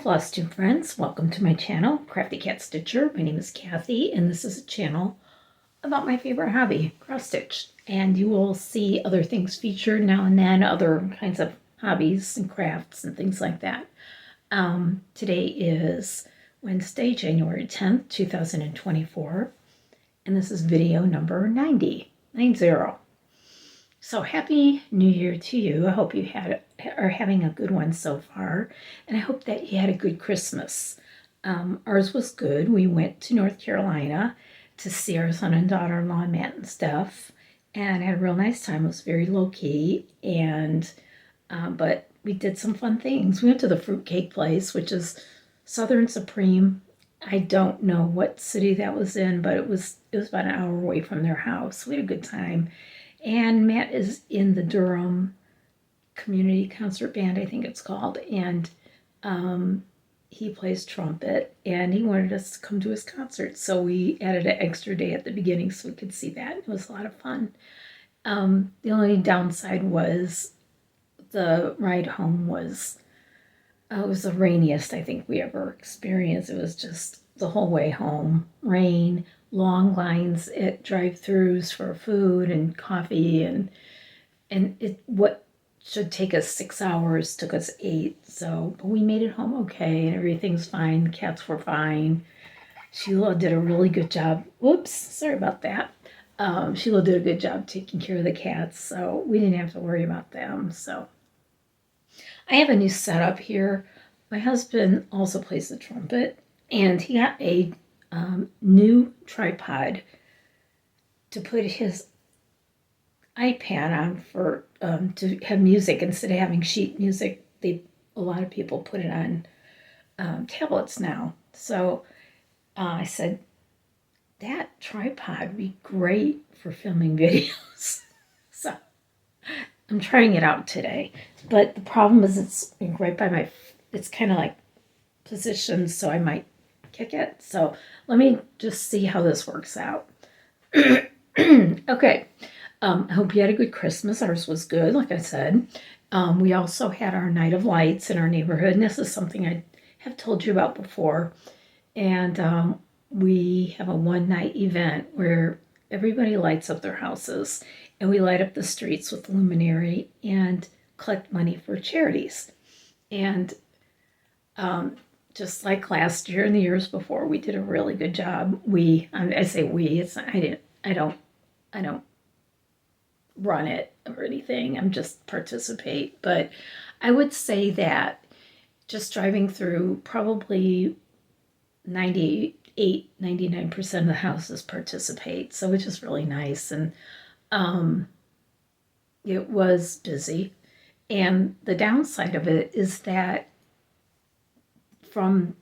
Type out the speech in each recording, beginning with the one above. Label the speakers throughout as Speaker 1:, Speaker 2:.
Speaker 1: Flosstube friends, welcome to my channel, Crafty Cat Stitcher. My name is Kathy, and this is a channel about my favorite hobby, cross stitch. And you will see other things featured now and then, other kinds of hobbies and crafts and things like that. Today is Wednesday, January 10th, 2024, and this is video number 90. So happy New Year to you. I hope you are having a good one so far, and I hope that you had a good Christmas. Ours was good. We went to North Carolina to see our son and daughter-in-law, Matt and Steph, and had a real nice time. It was very low-key, and but we did some fun things. We went to the fruitcake place, which is Southern Supreme. I don't know what city that was in, but it was about an hour away from their house. We had a good time. And Matt is in the Durham Community Concert Band, I think it's called, and he plays trumpet, and he wanted us to come to his concert, so we added an extra day at the beginning so we could see that. It was a lot of fun. The only downside was the ride home was, it was the rainiest I think we ever experienced. It was just the whole way home, rain, long lines at drive-thrus for food and coffee, and what should take us 6 hours took us 8. So, but we made it home okay, and everything's fine. The cats were fine. Sheila did a really good job. Whoops, sorry about that. Sheila did a good job taking care of the cats, so we didn't have to worry about them. So, I have a new setup here. My husband also plays the trumpet, and he got a new tripod to put his iPad on for to have music instead of having sheet music. A lot of people put it on tablets now. So I said that tripod would be great for filming videos. So I'm trying it out today, but the problem is it's right by it's kind of like positioned, so I might kick it. So let me just see how this works out. Okay. I hope you had a good Christmas. Ours was good, like I said. We also had our night of lights in our neighborhood, and this is something I have told you about before. And we have a one-night event where everybody lights up their houses, and we light up the streets with luminary and collect money for charities. And just like last year and the years before, we did a really good job. I say we, it's not, I don't run it or anything. I'm just participate. But I would say that just driving through, probably 99% of the houses participate. So which is really nice. And it was busy. And the downside of it is that from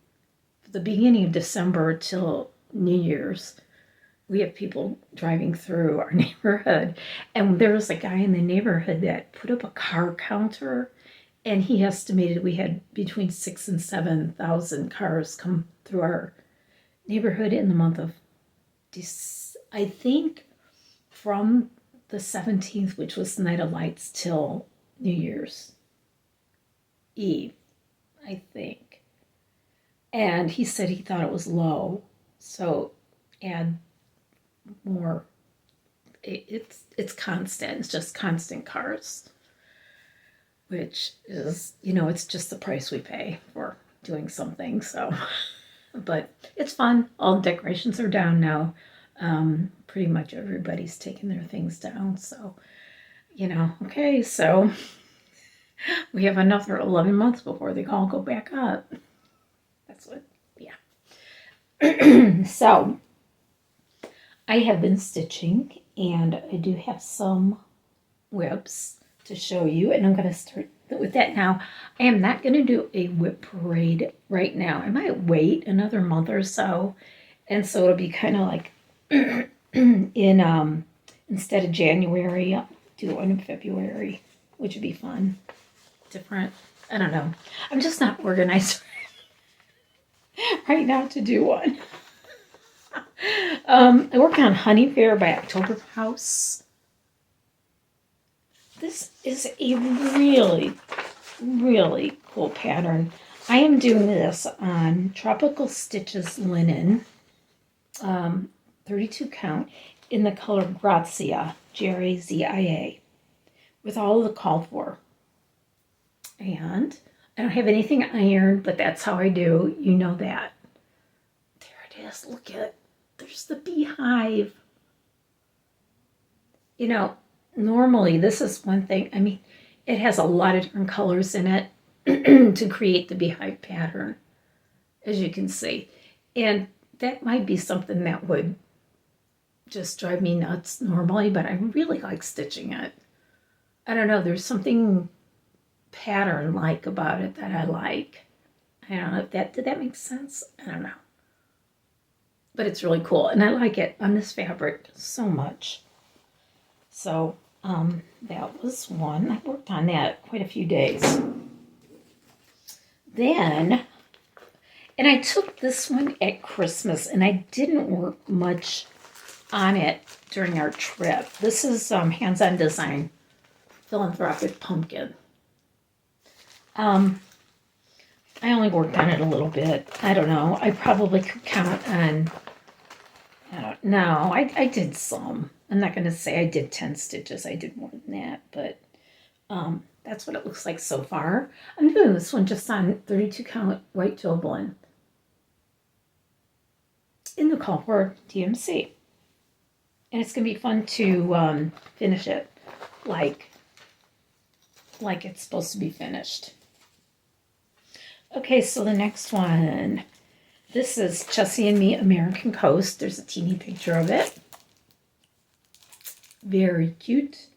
Speaker 1: the beginning of December till New Year's, we have people driving through our neighborhood, and there was a guy in the neighborhood that put up a car counter, and he estimated we had between 6,000 and 7,000 cars come through our neighborhood in the month of I think from the 17th, which was the night of lights, till New Year's Eve, I think. And he said he thought it was low, so add more. It's constant. It's just constant cars, which is, it's just the price we pay for doing something. So, but it's fun. All the decorations are down now. Pretty much everybody's taking their things down. So, okay. So we have another 11 months before they all go back up. That's what, yeah. So I have been stitching, and I do have some whips to show you, and I'm going to start with that now. I am not going to do a whip parade right now. I might wait another month or so, and so it'll be kind of like instead of January, I'll do one in February, which would be fun. Different. I don't know. I'm just not organized right now to do one. I work on Honey Fair by October House. This is a really, really cool pattern. I am doing this on Tropical Stitches linen, 32 count, in the color Grazia, Grazia, with all of the called for. And I don't have anything ironed, but that's how I do. You know that. There it is. Look at it. There's the beehive. You know, normally this is one thing. I mean, it has a lot of different colors in it to create the beehive pattern, as you can see. And that might be something that would just drive me nuts normally, but I really like stitching it. I don't know, there's something pattern-like about it that I like. I don't know if that, did that make sense? I don't know. But it's really cool, and I like it on this fabric so much. So, that was one. I worked on that quite a few days. Then, and I took this one at Christmas, and I didn't work much on it during our trip. This is Hands-On Design, Philanthropic Pumpkin. I only worked on it a little bit. I don't know. I probably could count on, no, I did some. I'm not going to say I did 10 stitches. I did more than that, but that's what it looks like so far. I'm doing this one just on 32 count white Joblin in the call for DMC. And it's going to be fun to finish it like it's supposed to be finished. Okay, so the next one. This is Chessie and Me American Coast. There's a teeny picture of it. Very cute.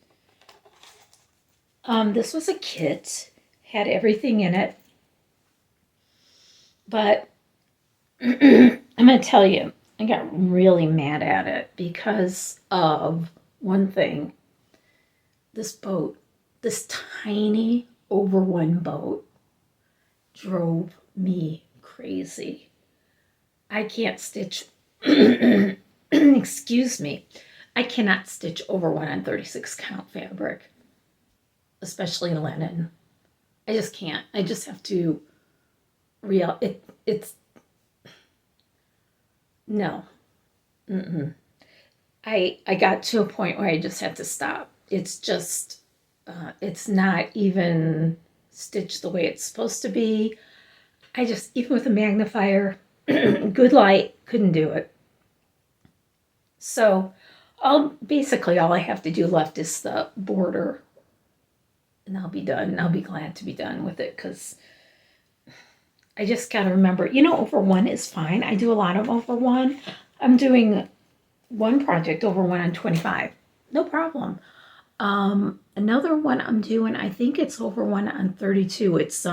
Speaker 1: This was a kit. Had everything in it. But I'm going to tell you, I got really mad at it because of one thing. This boat, this tiny over one boat, drove me crazy. I can't stitch, excuse me, I cannot stitch over one on 36 count fabric, especially linen. I just can't. I just have to it's no. I got to a point where I just had to stop. It's just it's not even stitched the way it's supposed to be. I just, even with a magnifier, good light, couldn't do it. So basically all I have to do left is the border, and I'll be done. I'll be glad to be done with it, because I just got to remember, over one is fine. I do a lot of over one. I'm doing one project over one on 25. No problem. Another one I'm doing, I think it's over one on 32. It's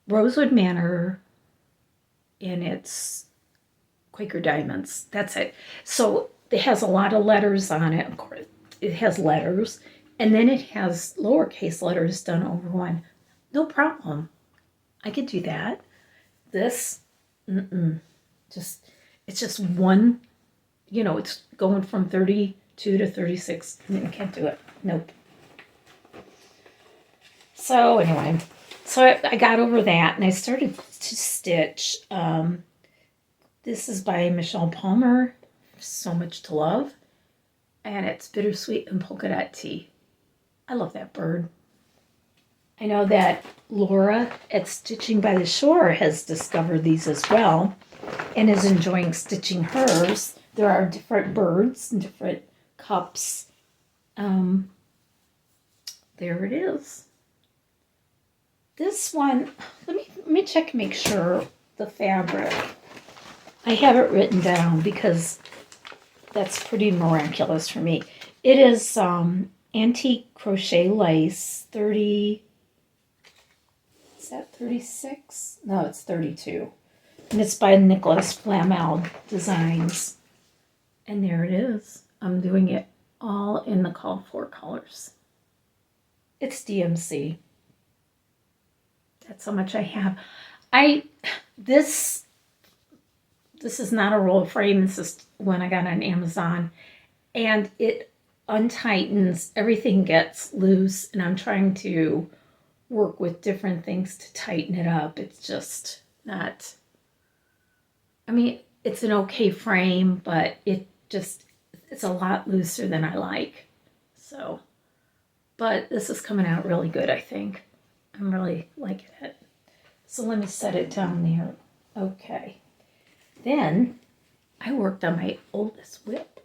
Speaker 1: Rosewood Manor, and it's Quaker Diamonds. That's it. So it has a lot of letters on it. Of course, it has letters, and then it has lowercase letters done over one. No problem. I could do that. This, it's just one. It's going from 32 to 36. I can't do it. Nope. So anyway, I got over that, and I started to stitch. This is by Michelle Palmer, So Much to Love, and it's Bittersweet and Polka Dot Tea. I love that bird. I know that Laura at Stitching by the Shore has discovered these as well and is enjoying stitching hers. There are different birds and different cups. There it is. This one, let me check and make sure the fabric. I have it written down because that's pretty miraculous for me. It is antique crochet lace, 30, is that 36? No, it's 32. And it's by Nicholas Flamel Designs. And there it is. I'm doing it all in the call for colors. It's DMC. That's how much I have. This is not a roll frame. This is one I got on Amazon. And it untightens, everything gets loose, and I'm trying to work with different things to tighten it up. It's just not, I mean, it's an okay frame, but it's a lot looser than I like. So, but this is coming out really good, I think. I'm really liking it. So let me set it down there. Okay. Then I worked on my oldest whip.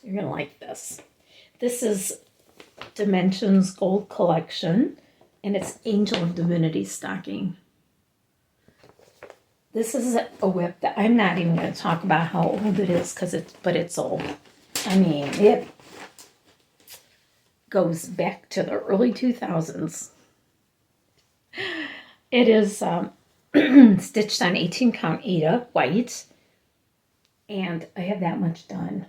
Speaker 1: You're going to like this. This is Dimensions Gold Collection, and it's Angel of Divinity stocking. This is a whip that I'm not even going to talk about how old it is, but it's old. I mean, it goes back to the early 2000s. It is stitched on 18 count Aida white, and I have that much done.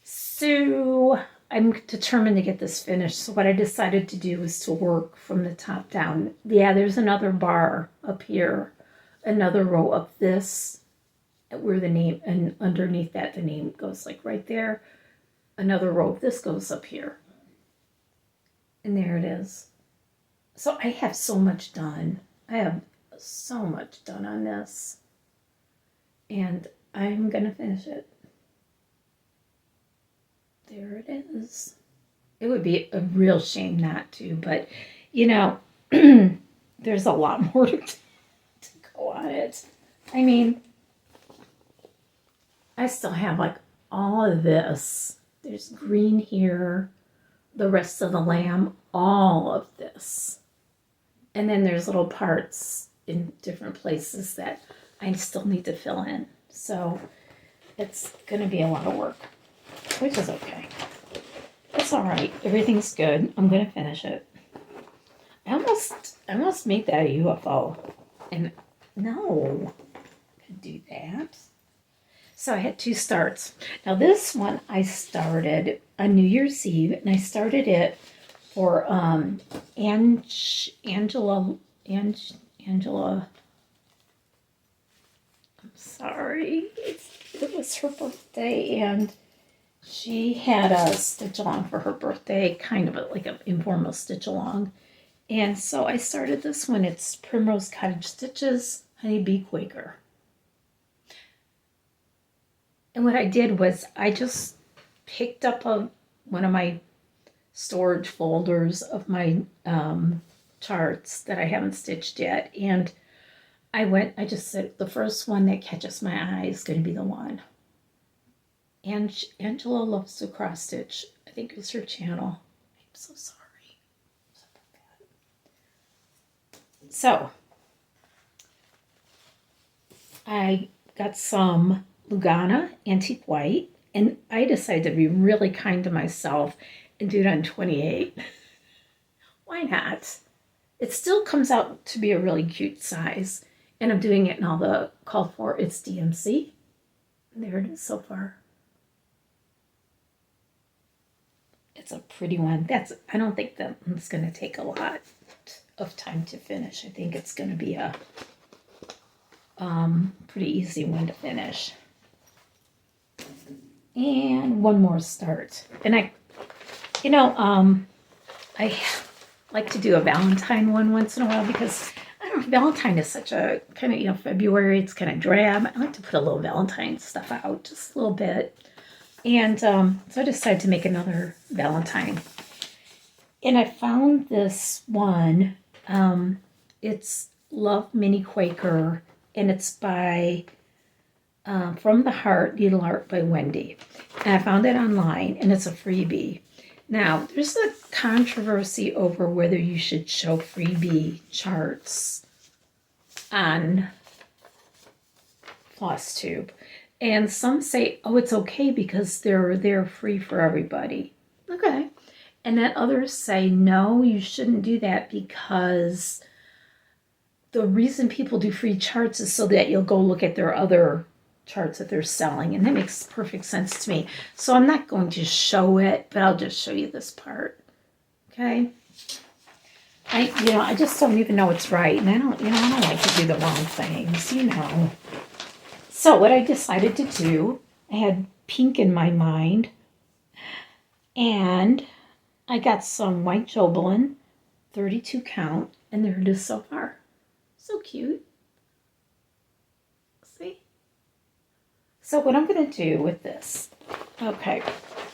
Speaker 1: So I'm determined to get this finished. So what I decided to do was to work from the top down. Yeah, there's another bar up here, another row of this, where the name, and underneath that the name goes like right there. Another row of this goes up here. And there it is. So I have so much done. I have so much done on this. And I'm going to finish it. There it is. It would be a real shame not to, but you know, there's a lot more to go on it. I mean, I still have like all of this. There's green here, the rest of the lamb, all of this. And then there's little parts in different places that I still need to fill in. So it's going to be a lot of work, which is okay. It's all right. Everything's good. I'm going to finish it. I almost made that a UFO. And no, I could do that. So I had two starts. Now this one I started on New Year's Eve, and I started it for Angela. I'm sorry, it was her birthday, and she had a stitch along for her birthday, kind of like an informal stitch along. And so I started this one. It's Primrose Cottage Stitches, Honeybee Quaker. And what I did was I just picked up one of my storage folders of my charts that I haven't stitched yet. And I just said, the first one that catches my eye is going to be the one. And Angela loves to cross stitch. I think it's her channel. I'm so sorry. So I got some Lugana Antique White, and I decided to be really kind to myself and do it on 28. Why not? It still comes out to be a really cute size, and I'm doing it in all the called for. It's DMC. And there it is so far. It's a pretty one. I don't think that one's going to take a lot of time to finish. I think it's going to be a pretty easy one to finish. And one more start. And I like to do a Valentine one once in a while because I don't know, Valentine is such a kind of, February, it's kind of drab. I like to put a little Valentine stuff out, just a little bit. And so I decided to make another Valentine. And I found this one. It's Love Mini Quaker, and it's by From the Heart, Needle Art by Wendy. And I found it online, and it's a freebie. Now, there's a controversy over whether you should show freebie charts on Flosstube. And some say, oh, it's okay because they're free for everybody. Okay. And then others say, no, you shouldn't do that because the reason people do free charts is so that you'll go look at their other charts that they're selling. And that makes perfect sense to me. So I'm not going to show it, but I'll just show you this part. Okay. I just don't even know what's right. And I don't like to do the wrong things, So what I decided to do, I had pink in my mind. And I got some white Jobelin, 32 count, and there it is so far. So cute. See? So what I'm going to do with this, okay,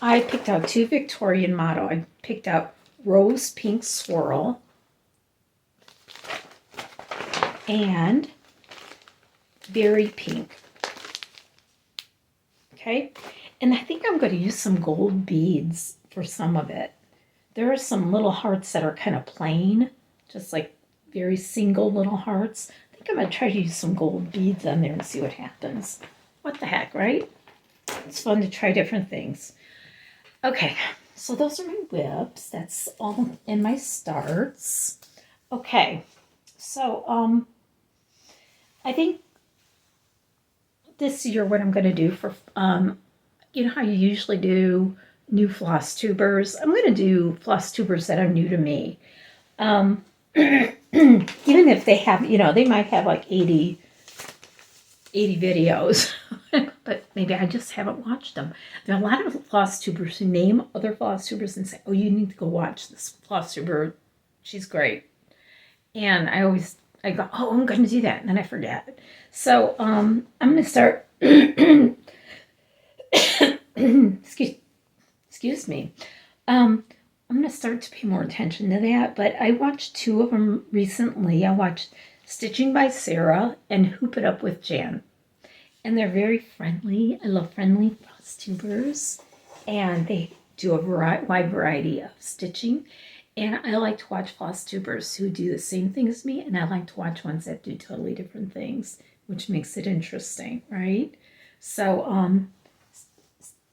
Speaker 1: I picked out two Victorian motto. I picked out Rose Pink Swirl and Berry Pink. Okay, and I think I'm going to use some gold beads for some of it. There are some little hearts that are kind of plain, just like very single little hearts. I think I'm going to try to use some gold beads on there and see what happens. What the heck, right? It's fun to try different things. Okay, so those are my whips. That's all in my starts. Okay, so I think this year what I'm going to do for, you know how you usually do new Flosstubers? I'm going to do Flosstubers that are new to me. Even if they have, you know, they might have like 80 videos, but maybe I just haven't watched them. There are a lot of Flosstubers who name other Flosstubers and say, oh, you need to go watch this Flosstuber. She's great. And I go, oh, I'm going to do that. And then I forget. So I'm going to start, excuse me. I'm going to start to pay more attention to that. But I watched two of them recently. I watched Stitching by Sarah and Hoop It Up with Jan. And they're very friendly. I love friendly Flosstubers. And they do a wide variety of stitching. And I like to watch Flosstubers who do the same thing as me. And I like to watch ones that do totally different things, which makes it interesting, right? So,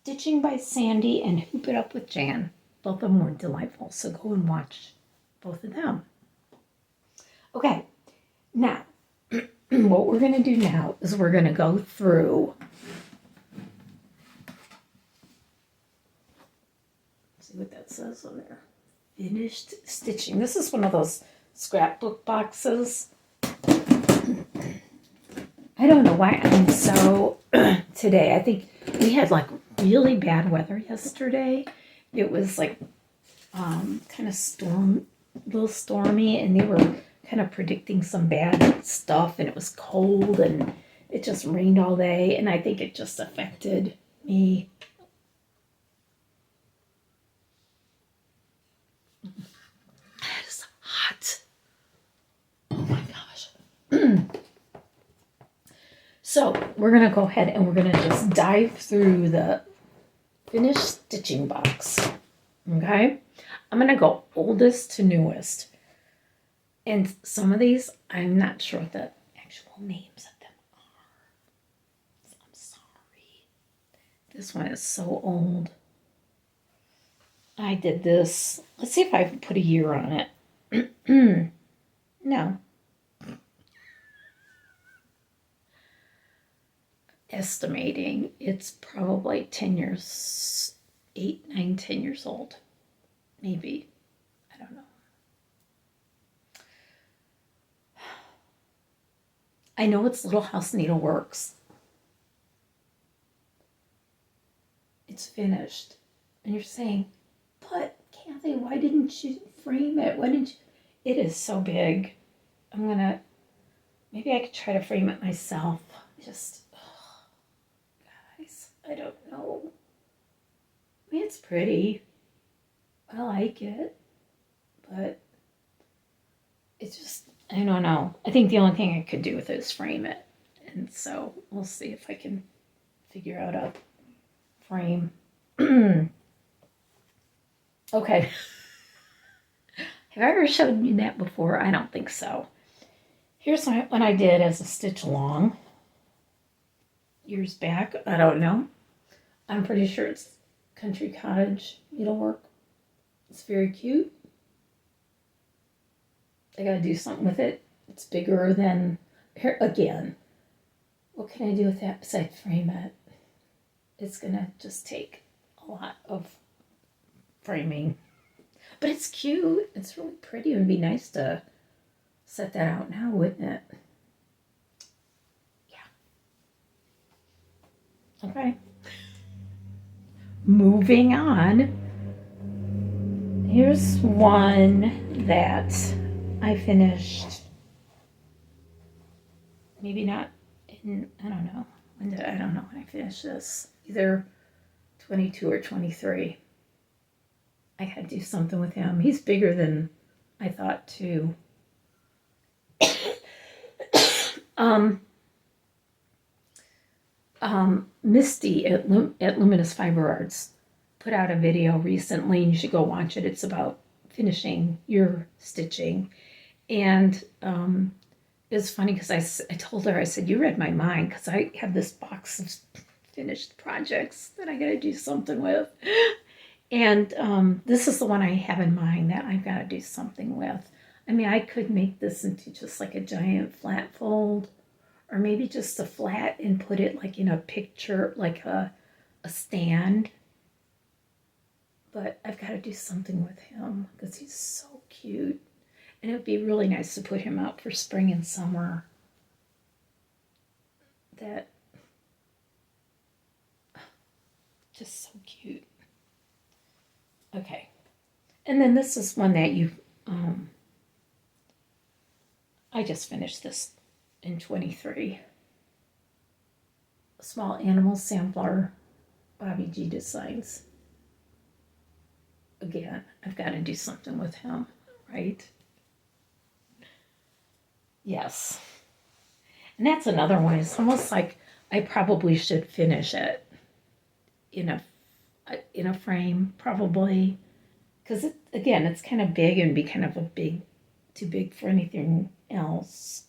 Speaker 1: Stitching by Sandy and Hoop It Up with Jan. Both of them were delightful. So go and watch both of them. Okay, now, what we're going to do now is we're going to go through. Let's see what that says on there. Finished stitching. This is one of those scrapbook boxes. I don't know why I'm so today. I think we had like really bad weather yesterday. It was like kind of a little stormy, and they were kind of predicting some bad stuff, and it was cold, and it just rained all day, and I think it just affected me. It's hot. Oh my gosh. So we're going to go ahead and we're going to just dive through the finished stitching box. Okay? I'm going to go oldest to newest. And some of these, I'm not sure what the actual names of them are. I'm sorry. This one is so old. I did this. Let's see if I can put a year on it. No. Estimating it's probably 10 years, 8, 9, 10 years old. Maybe. I don't know. I know it's Little House Needleworks. It's finished. And you're saying, but Kathy, why didn't you frame it? Why didn't you? It is so big. I'm gonna, maybe I could try to frame it myself. Just, guys, I don't know. I mean, it's pretty. I like it. But it's just, I don't know. I think the only thing I could do with it is frame it. And so we'll see if I can figure out a frame. Okay. Have I ever showed you that before? I don't think so. Here's what I did as a stitch along years back. I don't know. I'm pretty sure it's Country Cottage Needlework. It's very cute. I gotta do something with it. It's bigger than, here again. What can I do with that besides frame it? It's gonna just take a lot of framing. But it's cute. It's really pretty. It would be nice to set that out now, wouldn't it? Yeah. Okay. Moving on. Here's one that I finished, maybe not in, I don't know. I don't know when I finished this. Either 22 or 23. I had to do something with him. He's bigger than I thought too. Misty at Luminous Fiber Arts put out a video recently, and you should go watch it. It's about finishing your stitching. And it's funny because I told her, I said, you read my mind, because I have this box of finished projects that I got to do something with. And this is the one I have in mind that I've got to do something with. I mean, I could make this into just like a giant flat fold, or maybe just a flat and put it like in a picture, like a stand. But I've got to do something with him because he's so cute. And it would be really nice to put him out for spring and summer. That, just so cute. Okay. And then this is one that I just finished this in 23. A small animal sampler, Bobby G Designs. Again, I've got to do something with him, right? Yes. And that's another one. It's almost like I probably should finish it in a frame, probably. Because, again, it's kind of big and be kind of too big for anything else.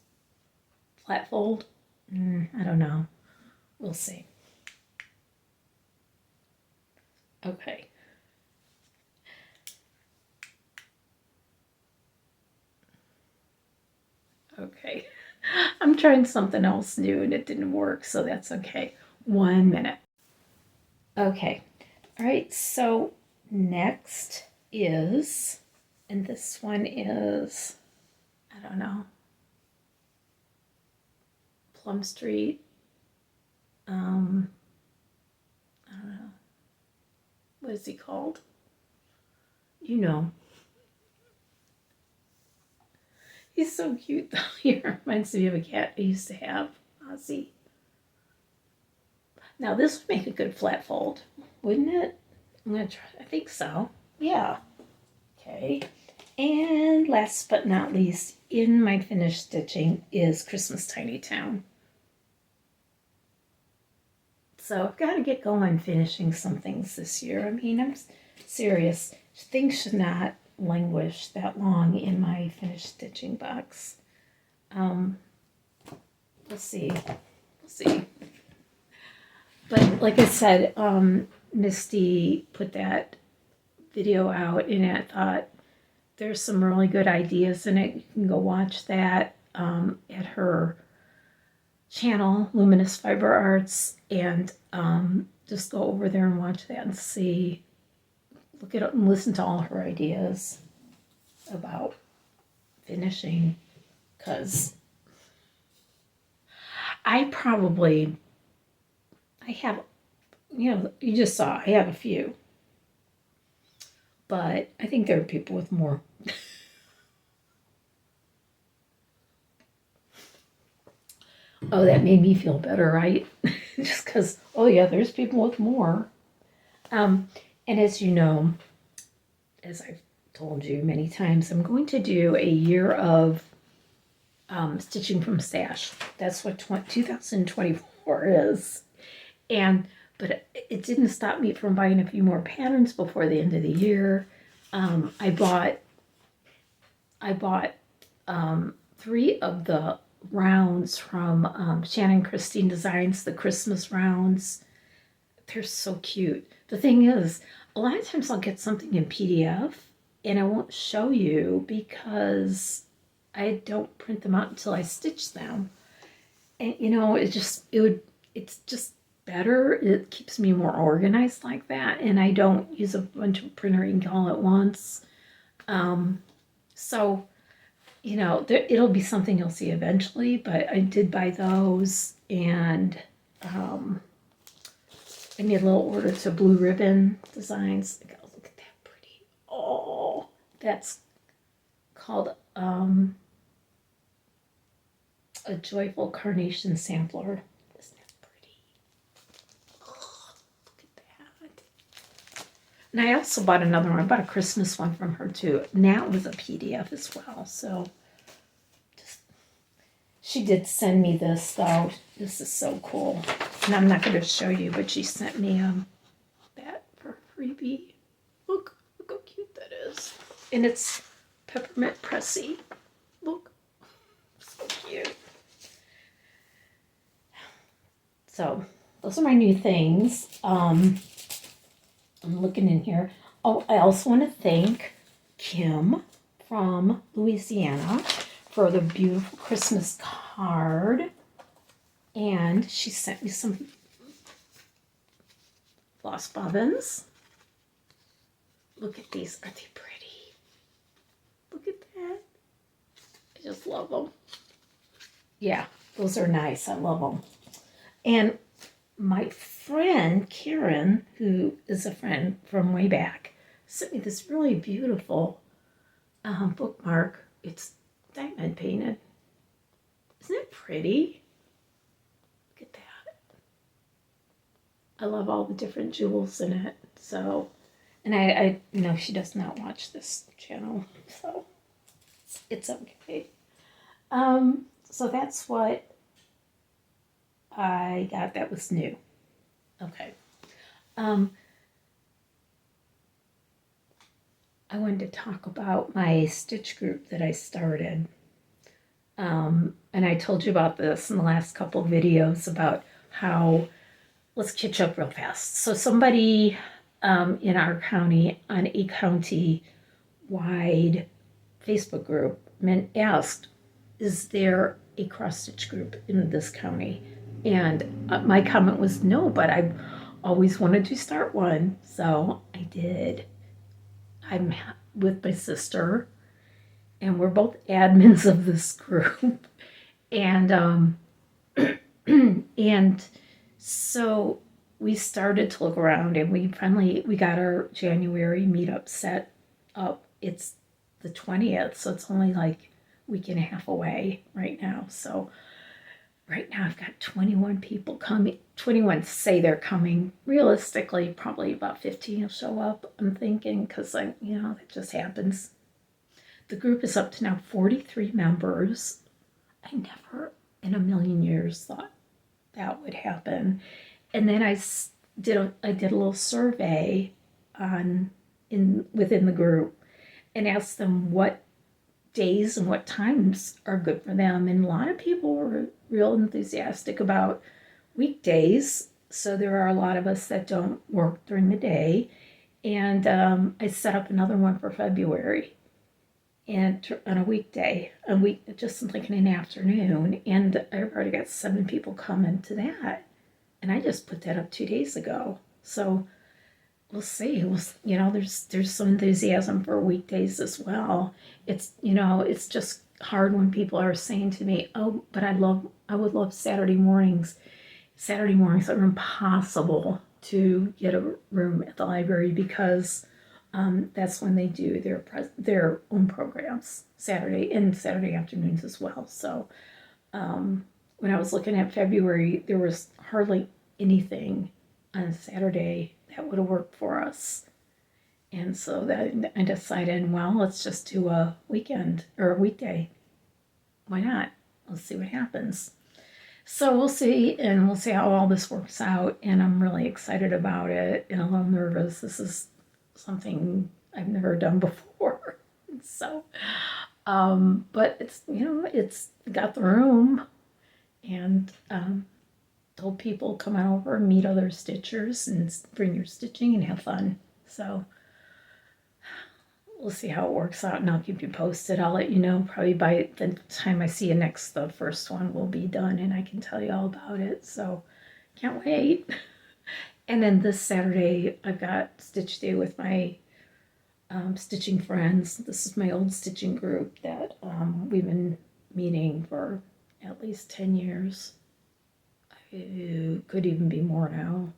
Speaker 1: Flat fold? I don't know. We'll see. Okay. Okay. I'm trying something else new and it didn't work, so that's okay. 1 minute. Okay. All right, so next is, and this one is, I don't know, Plum Street. I don't know. What is he called? You know. He's so cute though. He reminds me of a cat I used to have, Ozzy. Now this would make a good flat fold, wouldn't it? I'm gonna try. I think so. Yeah. Okay. And last but not least, in my finished stitching is Christmas Tiny Town. So I've got to get going finishing some things this year. I mean, I'm serious. Things should not languish that long in my finished stitching box. We'll see. We'll see. But like I said, Misty put that video out, and I thought there's some really good ideas in it. You can go watch that at her channel, Luminous Fiber Arts, and just go over there and watch that and see, look at it and listen to all her ideas about finishing, because I have, you just saw, I have a few, but I think there are people with more. Oh, that made me feel better, right? Just because, oh yeah, there's people with more. And as you know, as I've told you many times, I'm going to do a year of stitching from stash. That's what 2024 is. But it didn't stop me from buying a few more patterns before the end of the year. I bought 3 of the rounds from Shannon Christine Designs, the Christmas rounds. They're so cute. The thing is, a lot of times I'll get something in PDF and I won't show you because I don't print them out until I stitch them. And it's just better. It keeps me more organized like that, and I don't use a bunch of printer ink all at once. So it'll be something you'll see eventually, but I did buy those, and I made a little order to Blue Ribbon Designs. Look at that pretty. Oh, that's called a joyful carnation sampler. Isn't that pretty? Oh, look at that. And I also bought another one. I bought a Christmas one from her too. And that was a PDF as well. So she did send me this though. This is so cool. And I'm not going to show you, but she sent me that for a freebie. Look how cute that is. And it's peppermint pressy. Look, so cute. So those are my new things. I'm looking in here. Oh, I also want to thank Kim from Louisiana for the beautiful Christmas card. And she sent me some floss bobbins. Look at these. Are they pretty? Look at that. I just love them. Yeah, those are nice. I love them. And my friend, Karen, who is a friend from way back, sent me this really beautiful bookmark. It's diamond painted. Isn't it pretty? Look at that. I love all the different jewels in it. So, and I know she does not watch this channel, so it's okay. So that's what I got that was new. Okay. I wanted to talk about my stitch group that I started. And I told you about this in the last couple of videos about how, let's catch up real fast. So somebody in our county on a county-wide Facebook group asked, is there a cross-stitch group in this county? And my comment was no, but I've always wanted to start one, so I did. I'm with my sister, and we're both admins of this group. And and so we started to look around, and we got our January meetup set up. It's the 20th, so it's only like a week and a half away right now. So right now I've got 21 people coming. 21 say they're coming. Realistically, probably about 15 will show up, I'm thinking, because that just happens. The group is up to now 43 members. I never in a million years thought that would happen. And then I did a little survey within the group and asked them what days and what times are good for them. And a lot of people were real enthusiastic about weekdays. So there are a lot of us that don't work during the day. And I set up another one for February, and on a weekday, just like in an afternoon. And I've already got 7 people coming to that. And I just put that up 2 days ago. So we'll see. There's some enthusiasm for weekdays as well. It's just hard when people are saying to me, "Oh, but I would love Saturday mornings." Saturday mornings are impossible to get a room at the library because that's when they do their own programs, Saturday afternoons as well. So when I was looking at February, there was hardly anything on Saturday that would have worked for us. And so that I decided, well, let's just do a weekend or a weekday. Why not? Let's see what happens. So we'll see, and we'll see how all this works out. And I'm really excited about it and a little nervous. This is something I've never done before. So, but it's got the room, and told people come on over and meet other stitchers and bring your stitching and have fun. So we'll see how it works out, and I'll keep you posted. I'll let you know probably by the time I see you next. The first one will be done, and I can tell you all about it. So can't wait. And then this Saturday, I've got Stitch Day with my stitching friends. This is my old stitching group that we've been meeting for at least 10 years. It could even be more now.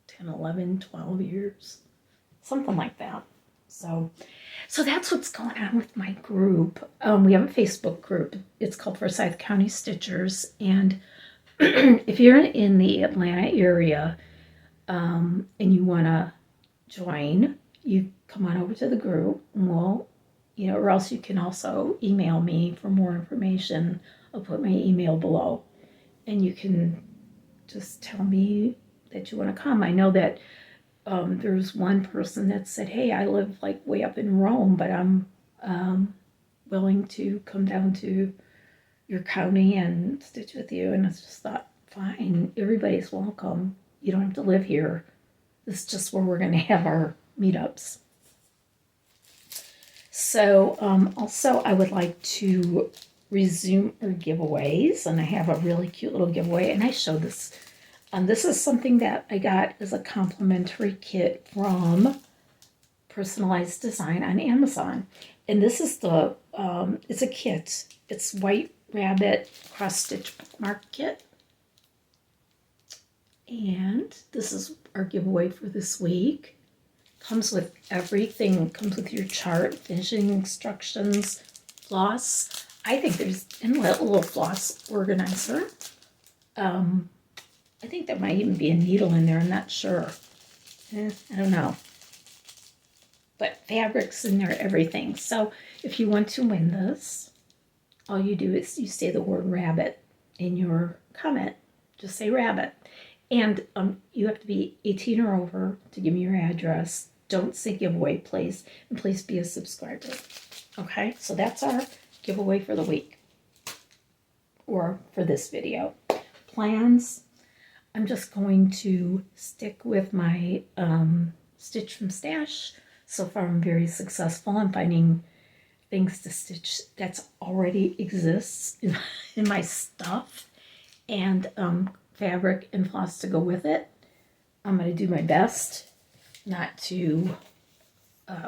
Speaker 1: 10, 11, 12 years. Something like that. So that's what's going on with my group. We have a Facebook group. It's called Forsyth County Stitchers. And if you're in the Atlanta area and you want to join, you come on over to the group and we'll, or else you can also email me for more information. I'll put my email below and you can just tell me that you want to come. I know that there's one person that said, hey, I live like way up in Rome, but I'm willing to come down to your county and stitch with you. And I just thought, fine, everybody's welcome. You don't have to live here. This is just where we're going to have our meetups. So also I would like to resume our giveaways, and I have a really cute little giveaway, and I showed this. This is something that I got as a complimentary kit from Personalized Design on Amazon. And this is the, it's a kit. It's White Rabbit Cross Stitch Bookmark Kit. And this is our giveaway for this week. Comes with everything. Comes with your chart, finishing instructions, floss. I think there's a little floss organizer. I think there might even be a needle in there. I'm not sure. I don't know. But fabrics in there, everything. So if you want to win this, all you do is you say the word rabbit in your comment. Just say rabbit. And you have to be 18 or over to give me your address. Don't say giveaway, please. And please be a subscriber. Okay? So that's our giveaway for the week. Or for this video. Plans. I'm just going to stick with my Stitch from Stash. So far I'm very successful. I'm finding things to stitch that's already exists in my stuff. And fabric and floss to go with it. I'm going to do my best not to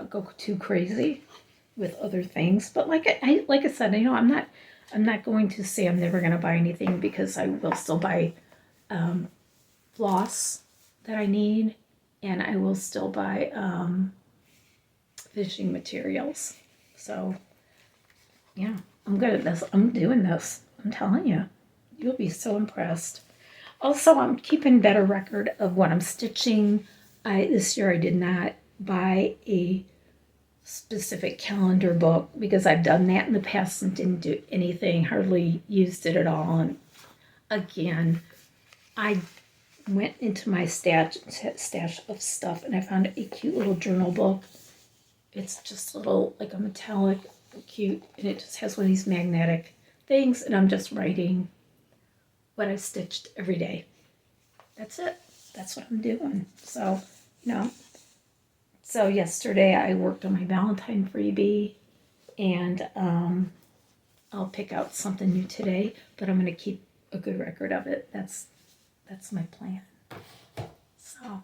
Speaker 1: go too crazy with other things. But like I said, I'm not going to say I'm never going to buy anything, because I will still buy floss that I need, and I will still buy fishing materials. So yeah, I'm good at this. I'm doing this. I'm telling you, you'll be so impressed. Also, I'm keeping better record of what I'm stitching. This year I did not buy a specific calendar book, because I've done that in the past and didn't do anything, hardly used it at all. And again, I went into my stash of stuff and I found a cute little journal book. It's just little, like a metallic, cute, and it just has one of these magnetic things, and I'm just writing what I stitched every day. That's it. That's what I'm doing. So, so yesterday I worked on my Valentine freebie, and I'll pick out something new today, but I'm going to keep a good record of it. That's my plan. So,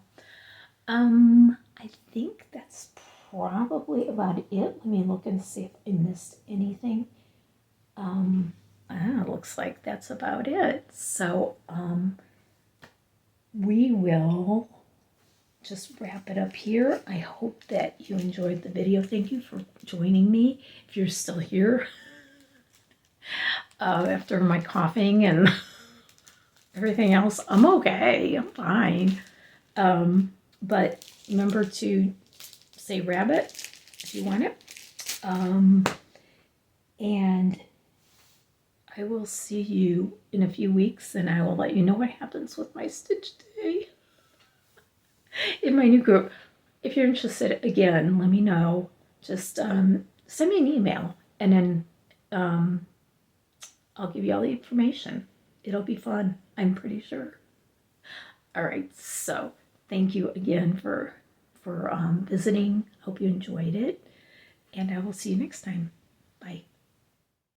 Speaker 1: I think that's probably about it. Let me look and see if I missed anything. It looks like that's about it. So, we will just wrap it up here. I hope that you enjoyed the video. Thank you for joining me, if you're still here after my coughing and everything else. I'm okay. I'm fine. But remember to say rabbit if you want it. And I will see you in a few weeks, and I will let you know what happens with my stitch day in my new group. If you're interested, again, let me know. Just send me an email, and then I'll give you all the information. It'll be fun, I'm pretty sure. All right, so thank you again for visiting. Hope you enjoyed it, and I will see you next time. Bye.